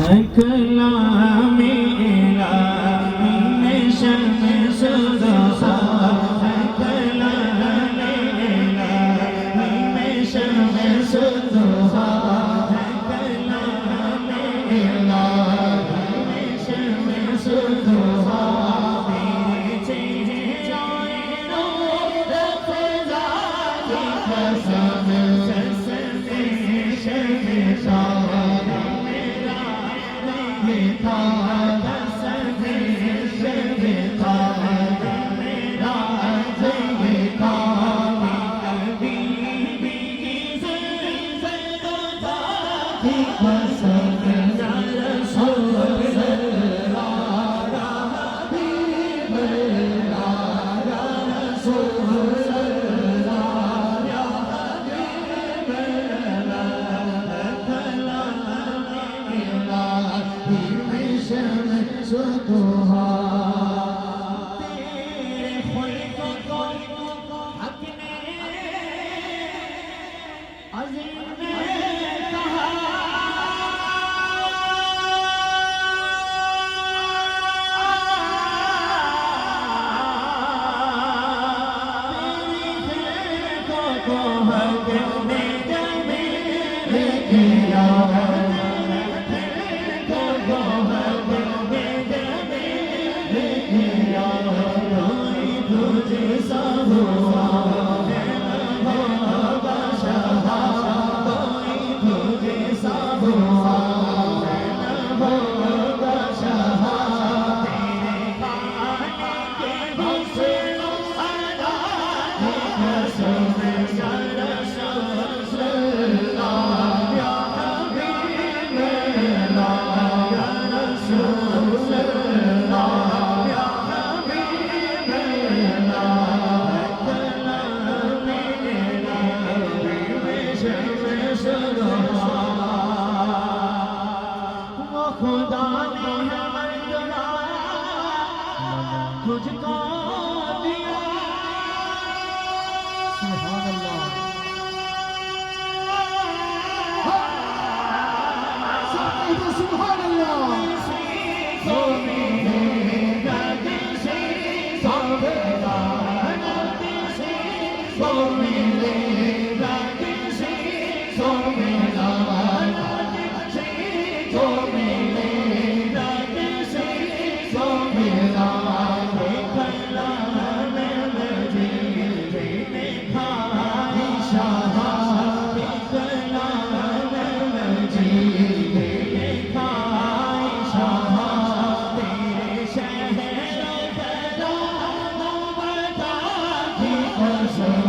कलाम इलाही में शम्स ज़ुहा है, कलाम इलाही में शम्स ज़ुहा है, कलाम इलाही में शम्स ज़ुहा। मेरे चेहरे नूर फ़ज़ा की कसम, कसम शर्मसार था, कसम शर्मता मेरा ये था कि कभी भी ज़िंदा थी कसम या रसूल अल्लाह या हबीब अल्लाह या रसूल अल्लाह या हबीब अल्लाह, कलाम इलाही में शम्स ज़ुहा। तेरे खुल्क़ को हक़ ने अज़ीम ने कहा, तेरी खुल्क़ को हक़ ने जमील किया, खुदा ने हमें तुझको दिया। सुभान अल्लाह, सुभान अल्लाह। सो मिलेगा किसी सावधान, सो मिलेगा किसी सावधान, सो मिलेगा किसी सावधान। कलाम मजीद में खाई शाह, कलाम मजीद में खाई शाह। तेरे शहर बता की कसम